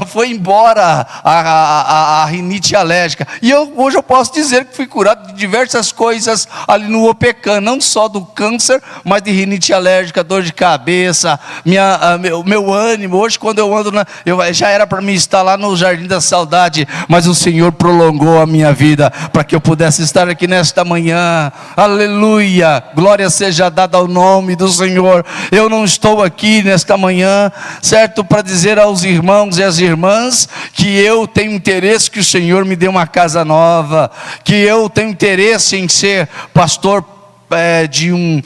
foi embora a rinite alérgica, e hoje eu posso dizer que fui curado de diversas coisas ali no OPECAM, não só do câncer, mas de rinite alérgica, dor de cabeça, meu ânimo. Hoje quando eu ando, já era para mim estar lá no Jardim da Saudade, mas o Senhor prolongou a minha vida, para que eu pudesse estar aqui nesta manhã. Aleluia, glória seja dada ao nome do Senhor. Eu não estou aqui nesta manhã, certo, para dizer aos irmãos e às irmãs, que eu tenho interesse que o Senhor me dê uma casa nova, que eu tenho interesse em ser pastor de um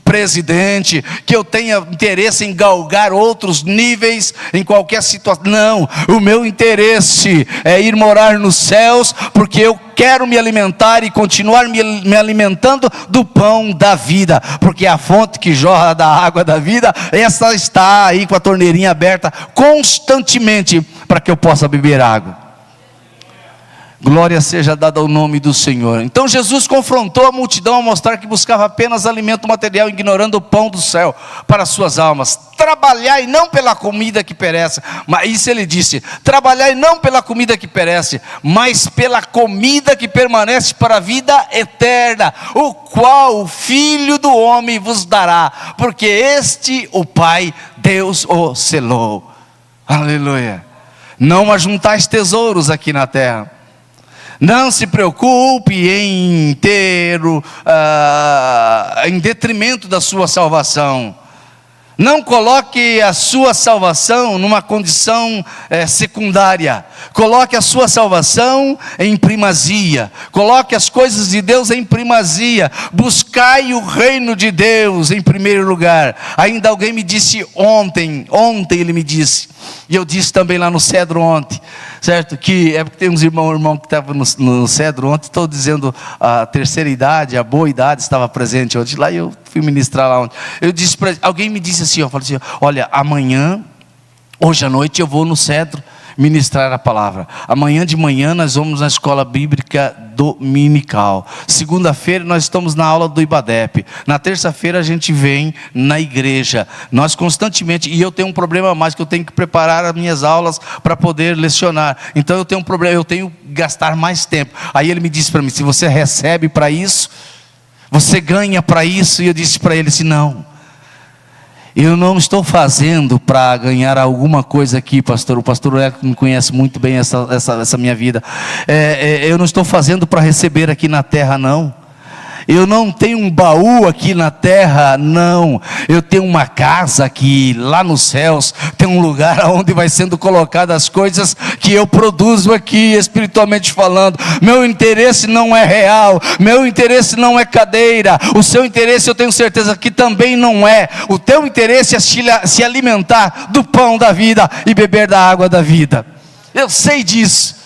presidente, que eu tenha interesse em galgar outros níveis em qualquer situação. Não, o meu interesse é ir morar nos céus, porque eu quero me alimentar e continuar me alimentando do pão da vida, porque a fonte que jorra da água da vida, essa está aí com a torneirinha aberta constantemente, para que eu possa beber água. Glória seja dada ao nome do Senhor. Então Jesus confrontou a multidão a mostrar que buscava apenas alimento material, ignorando o pão do céu para suas almas. Trabalhai não pela comida que perece, mas isso ele disse, trabalhai não pela comida que perece, mas pela comida que permanece para a vida eterna, o qual o Filho do Homem vos dará, porque este o Pai, Deus o selou. Aleluia. Não ajuntais tesouros aqui na terra. Não se preocupe em ter em detrimento da sua salvação. Não coloque a sua salvação numa condição secundária. Coloque a sua salvação em primazia. Coloque as coisas de Deus em primazia. Buscai o reino de Deus em primeiro lugar. Ainda alguém me disse ontem ele me disse, e eu disse também lá no Cedro ontem, certo? Que é porque tem uns irmão que estavam no Cedro ontem, estou dizendo a terceira idade, a boa idade estava presente ontem lá, e eu fui ministrar lá ontem. Eu disse para alguém me disse assim, eu falei assim, olha, amanhã, hoje à noite eu vou no Cedro ministrar a palavra. Amanhã de manhã nós vamos na escola bíblica dominical. Segunda-feira nós estamos na aula do IBADEP. Na terça-feira a gente vem na igreja. Nós constantemente, e eu tenho um problema mais, que eu tenho que preparar as minhas aulas para poder lecionar. Então eu tenho um problema, eu tenho que gastar mais tempo. Aí ele me disse para mim, se você recebe para isso, você ganha para isso. E eu disse para ele assim, não. Eu não estou fazendo para ganhar alguma coisa aqui, pastor. O pastor Eco me conhece muito bem essa minha vida. Eu não estou fazendo para receber aqui na terra, não. Eu não tenho um baú aqui na terra, não. Eu tenho uma casa aqui, lá nos céus, tem um lugar onde vai sendo colocadas as coisas que eu produzo aqui, espiritualmente falando. Meu interesse não é real, meu interesse não é cadeira. O seu interesse eu tenho certeza que também não é. O teu interesse é se alimentar do pão da vida e beber da água da vida. Eu sei disso.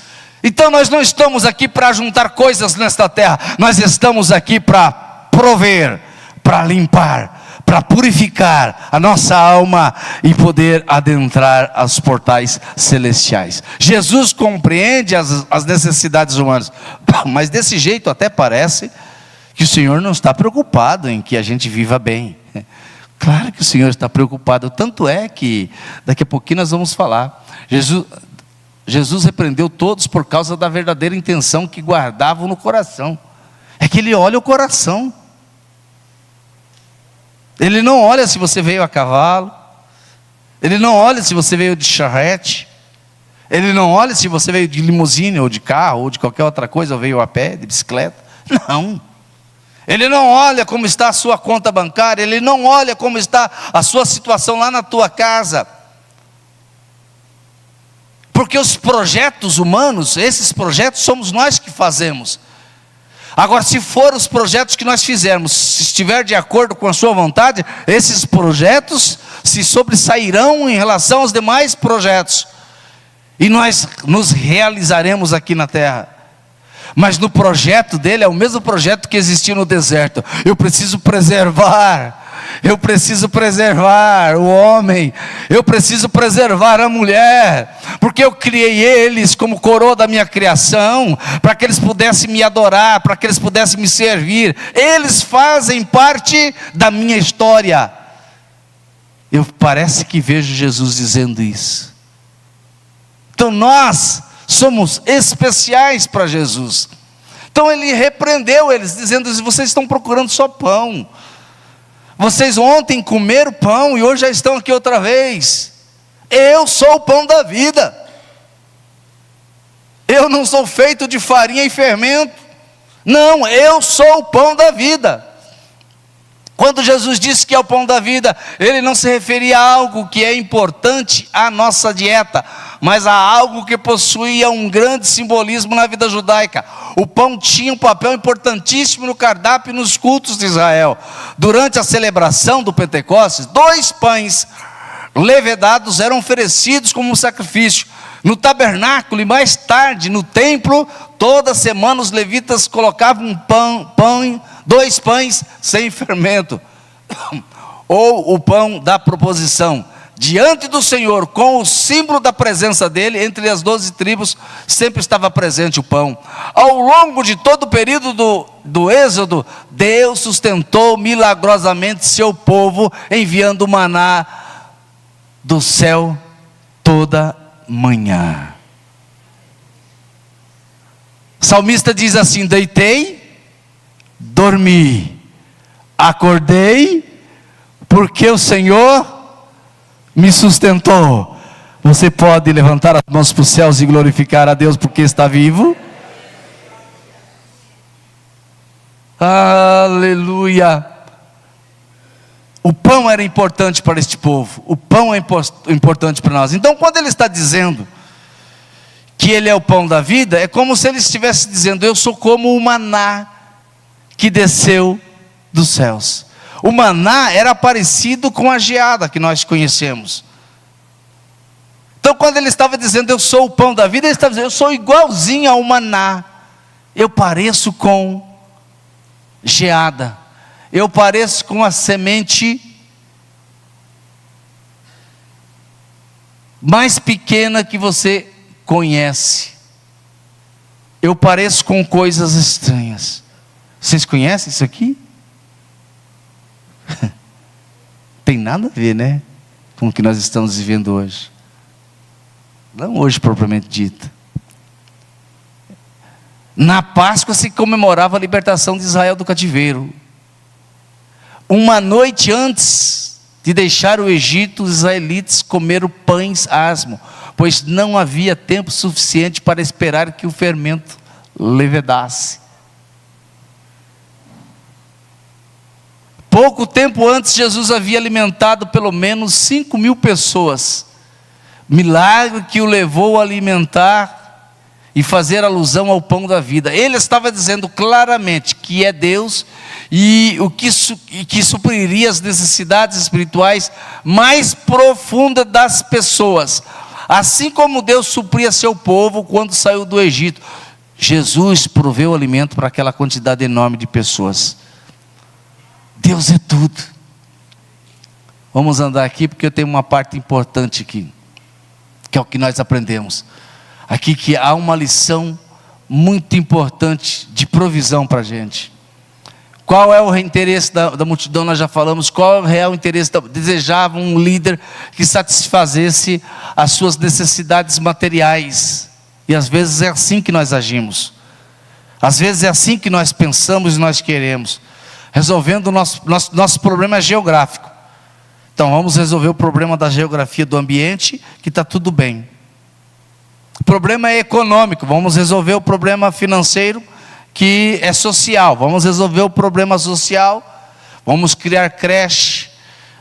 Então nós não estamos aqui para juntar coisas nesta terra, nós estamos aqui para prover, para limpar, para purificar a nossa alma e poder adentrar os portais celestiais. Jesus compreende as necessidades humanas, mas desse jeito até parece que o Senhor não está preocupado em que a gente viva bem. Claro que o Senhor está preocupado, tanto é que daqui a pouquinho nós vamos falar. Jesus repreendeu todos por causa da verdadeira intenção que guardavam no coração. É que Ele olha o coração. Ele não olha se você veio a cavalo. Ele não olha se você veio de charrete. Ele não olha se você veio de limusine, ou de carro, ou de qualquer outra coisa, ou veio a pé, de bicicleta. Não. Ele não olha como está a sua conta bancária. Ele não olha como está a sua situação lá na tua casa. Porque os projetos humanos, esses projetos somos nós que fazemos. Agora, se for os projetos que nós fizermos, se estiver de acordo com a sua vontade, esses projetos se sobressairão em relação aos demais projetos. E nós nos realizaremos aqui na terra. Mas no projeto dele, é o mesmo projeto que existiu no deserto. Eu preciso preservar o homem, eu preciso preservar a mulher, porque eu criei eles como coroa da minha criação, para que eles pudessem me adorar, para que eles pudessem me servir. Eles fazem parte da minha história. Parece que vejo Jesus dizendo isso. Então nós somos especiais para Jesus. Então ele repreendeu eles, dizendo: vocês estão procurando só pão. Vocês ontem comeram pão e hoje já estão aqui outra vez. Eu sou o pão da vida. Eu não sou feito de farinha e fermento. Não, eu sou o pão da vida. Quando Jesus disse que é o pão da vida, Ele não se referia a algo que é importante à nossa dieta, mas a algo que possuía um grande simbolismo na vida judaica. O pão tinha um papel importantíssimo no cardápio e nos cultos de Israel. Durante a celebração do Pentecostes, 2 pães levedados eram oferecidos como um sacrifício. No tabernáculo e mais tarde no templo, toda semana os levitas colocavam 2 pães sem fermento, ou o pão da proposição, diante do Senhor, com o símbolo da presença dele, entre as 12 tribos, sempre estava presente o pão. Ao longo de todo o período do Êxodo, Deus sustentou milagrosamente seu povo, enviando o maná do céu toda manhã. O salmista diz assim: deitei, dormi, acordei, porque o Senhor me sustentou. Você pode levantar as mãos para os céus e glorificar a Deus porque está vivo? Aleluia! O pão era importante para este povo, o pão é importante para nós. Então, quando ele está dizendo que ele é o pão da vida, é como se ele estivesse dizendo: eu sou como o maná que desceu dos céus. O maná era parecido com a geada que nós conhecemos. Então, quando ele estava dizendo eu sou o pão da vida, ele estava dizendo: eu sou igualzinho ao maná, eu pareço com geada, eu pareço com a semente mais pequena que você conhece, eu pareço com coisas estranhas. Vocês conhecem isso aqui? Tem nada a ver, né, com o que nós estamos vivendo hoje. Não hoje propriamente dito. Na Páscoa se comemorava a libertação de Israel do cativeiro. Uma noite antes de deixar o Egito, os israelitas comeram pães asmos, pois não havia tempo suficiente para esperar que o fermento levedasse. Pouco tempo antes, Jesus havia alimentado pelo menos 5.000 pessoas. Milagre que o levou a alimentar e fazer alusão ao pão da vida. Ele estava dizendo claramente que é Deus e que supriria as necessidades espirituais mais profundas das pessoas. Assim como Deus supria seu povo quando saiu do Egito, Jesus proveu alimento para aquela quantidade enorme de pessoas. Deus é tudo. Vamos andar aqui porque eu tenho uma parte importante aqui, que é o que nós aprendemos aqui, que há uma lição muito importante de provisão para a gente. Qual é o interesse da multidão? Nós já falamos. Qual é o real interesse? Desejava um líder que satisfazesse as suas necessidades materiais, e às vezes é assim que nós agimos, às vezes é assim que nós pensamos e nós queremos, resolvendo o nosso problema geográfico. Então vamos resolver o problema da geografia do ambiente, que está tudo bem. O problema é econômico, vamos resolver o problema financeiro, que é social, vamos resolver o problema social, vamos criar creche,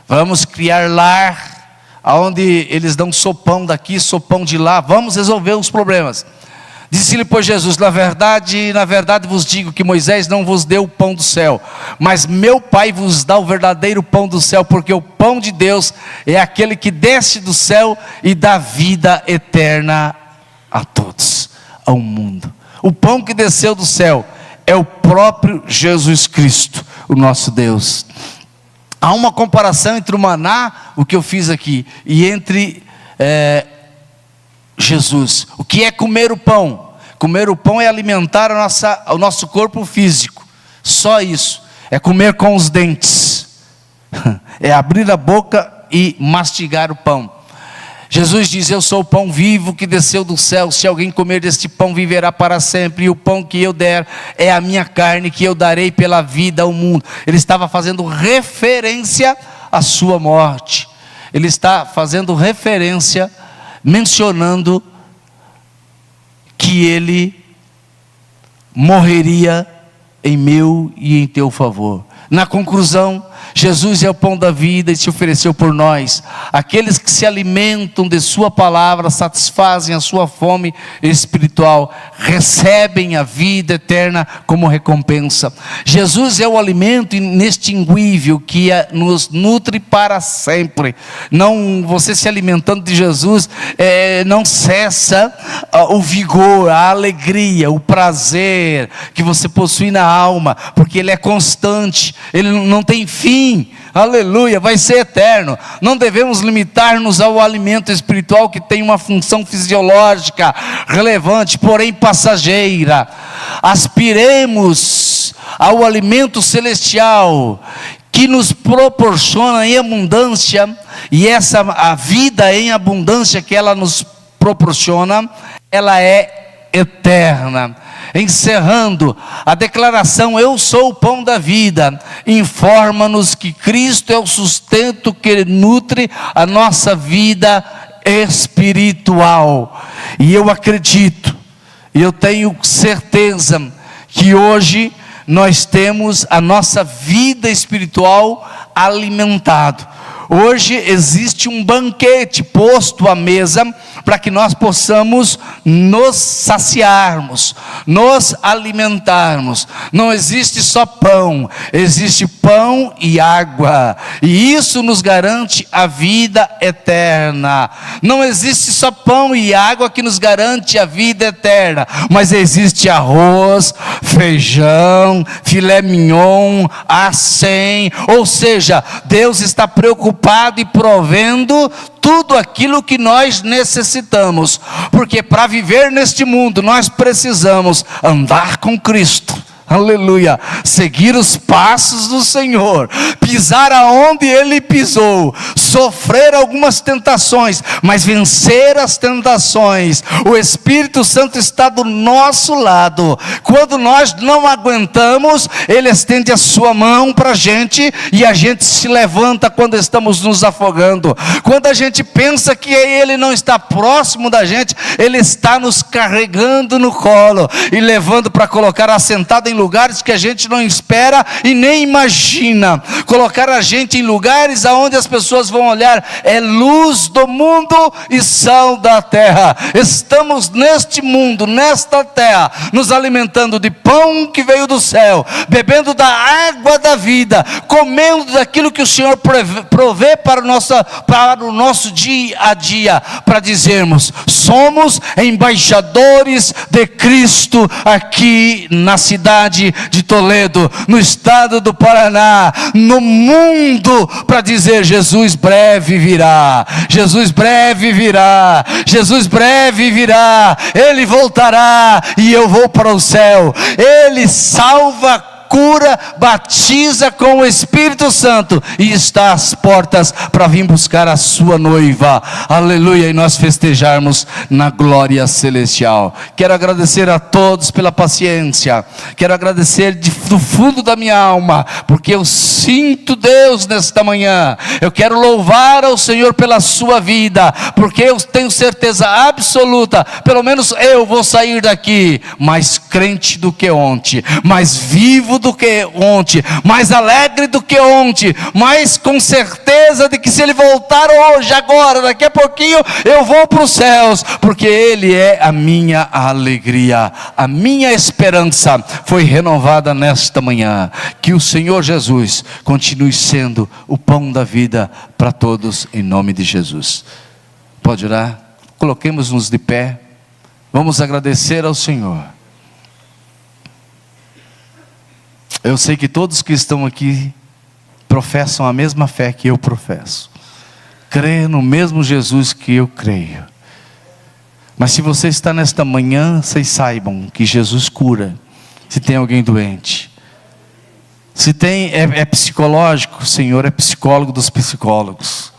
vamos criar lar, onde eles dão sopão daqui, sopão de lá, vamos resolver os problemas. Disse-lhe, pois, Jesus: na verdade vos digo que Moisés não vos deu o pão do céu, mas meu Pai vos dá o verdadeiro pão do céu, porque o pão de Deus é aquele que desce do céu e dá vida eterna a todos, ao mundo. O pão que desceu do céu é o próprio Jesus Cristo, o nosso Deus. Há uma comparação entre o maná, o que eu fiz aqui, e entre Jesus. O que é comer o pão? Comer o pão é alimentar o nosso corpo físico, só isso. É comer com os dentes, é abrir a boca e mastigar o pão. Jesus diz: eu sou o pão vivo que desceu do céu, se alguém comer deste pão viverá para sempre, e o pão que eu der é a minha carne, que eu darei pela vida ao mundo. Ele estava fazendo referência à sua morte, ele está fazendo referência, mencionando que ele morreria em meu e em teu favor. Na conclusão, Jesus é o pão da vida e se ofereceu por nós. Aqueles que se alimentam de sua palavra satisfazem a sua fome espiritual, recebem a vida eterna como recompensa. Jesus é o alimento inextinguível que nos nutre para sempre. Não, você se alimentando de Jesus, não cessa o vigor, a alegria, o prazer que você possui na alma, porque ele é constante, ele não tem fim. fim, aleluia, vai ser eterno. Não devemos limitar-nos ao alimento espiritual que tem uma função fisiológica relevante, porém passageira. Aspiremos ao alimento celestial que nos proporciona em abundância, e a vida em abundância que ela nos proporciona, ela é eterna. Encerrando, a declaração "eu sou o pão da vida" informa-nos que Cristo é o sustento que nutre a nossa vida espiritual. E eu acredito, e eu tenho certeza que hoje nós temos a nossa vida espiritual alimentado. Hoje existe um banquete posto à mesa para que nós possamos nos saciarmos, nos alimentarmos. Não existe só pão, existe pão e água, e isso nos garante a vida eterna. Não existe só pão e água que nos garante a vida eterna, mas existe arroz, feijão, filé mignon, acém, ou seja, Deus está preocupado e provendo tudo aquilo que nós necessitamos, porque para viver neste mundo nós precisamos andar com Cristo, aleluia, seguir os passos do Senhor, pisar aonde Ele pisou, sofrer algumas tentações, mas vencer as tentações. O Espírito Santo está do nosso lado. Quando nós não aguentamos, Ele estende a sua mão para a gente, e a gente se levanta quando estamos nos afogando. Quando a gente pensa que Ele não está próximo da gente, Ele está nos carregando no colo e levando para colocar assentado em lugares que a gente não espera e nem imagina. Colocar a gente em lugares aonde as pessoas vão olhar, é luz do mundo e sal da terra. Estamos neste mundo, nesta terra, nos alimentando de pão que veio do céu, bebendo da água da vida, comendo daquilo que o Senhor provê para o nosso dia a dia, para dizermos: somos embaixadores de Cristo aqui na cidade de Toledo, no estado do Paraná, no mundo, para dizer: Jesus breve virá, Jesus breve virá, Jesus breve virá, Ele voltará e eu vou para o céu. Ele salva, cura, batiza com o Espírito Santo e está às portas para vir buscar a sua noiva, aleluia, e nós festejarmos na glória celestial. Quero agradecer a todos pela paciência, quero agradecer do fundo da minha alma, porque eu sinto Deus nesta manhã. Eu quero louvar ao Senhor pela sua vida, porque eu tenho certeza absoluta, pelo menos eu vou sair daqui mais crente do que ontem, mais vivo do que ontem, mais alegre do que ontem, mais com certeza de que se Ele voltar hoje, agora, daqui a pouquinho, eu vou para os céus, porque Ele é a minha alegria, a minha esperança foi renovada nesta manhã. Que o Senhor Jesus continue sendo o pão da vida para todos, em nome de Jesus. Pode orar? Coloquemos-nos de pé, vamos agradecer ao Senhor. Eu sei que todos que estão aqui professam a mesma fé que eu professo, crê no mesmo Jesus que eu creio. Mas se você está nesta manhã, vocês saibam que Jesus cura. Se tem alguém doente, se tem, é psicológico, o Senhor é psicólogo dos psicólogos.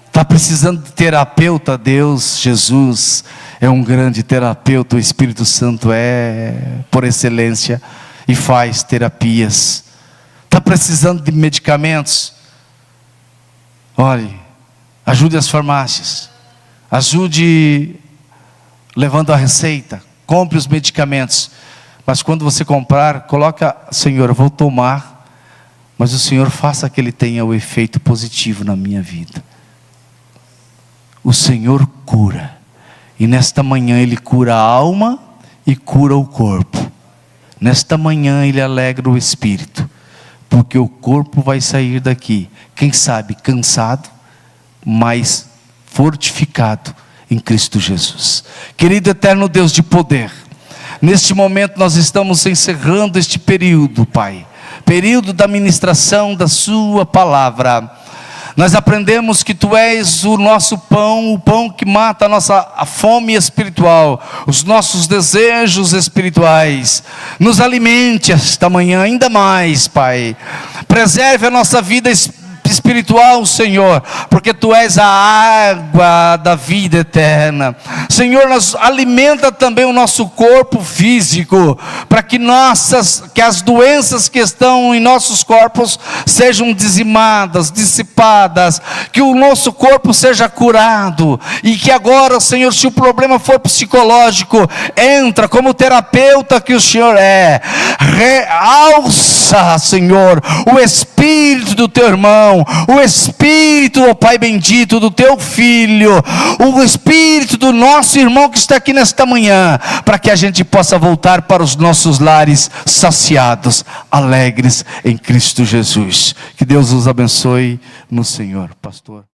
Está precisando de terapeuta, Deus, Jesus é um grande terapeuta. O Espírito Santo é por excelência e faz terapias. Está precisando de medicamentos, olhe, ajude as farmácias, ajude levando a receita, compre os medicamentos, mas quando você comprar, coloca: Senhor, eu vou tomar, mas o Senhor faça que ele tenha o efeito positivo na minha vida. O Senhor cura, e nesta manhã Ele cura a alma e cura o corpo. Nesta manhã Ele alegra o espírito, porque o corpo vai sair daqui, quem sabe cansado, mas fortificado em Cristo Jesus. Querido eterno Deus de poder, neste momento nós estamos encerrando este período, Pai, período da ministração da sua palavra. Nós aprendemos que Tu és o nosso pão, o pão que mata a fome espiritual, os nossos desejos espirituais. Nos alimente esta manhã ainda mais, Pai. Preserve a nossa vida espiritual, Senhor, porque Tu és a água da vida eterna. Senhor, alimenta também o nosso corpo físico, para que as doenças que estão em nossos corpos sejam dizimadas, dissipadas, que o nosso corpo seja curado, e que agora, Senhor, se o problema for psicológico, entra como terapeuta que o Senhor é, realça, Senhor, o espírito do Teu irmão, o Espírito, ó Pai bendito, do Teu Filho, o Espírito do nosso irmão que está aqui nesta manhã, para que a gente possa voltar para os nossos lares saciados, alegres em Cristo Jesus. Que Deus os abençoe no Senhor. Pastor.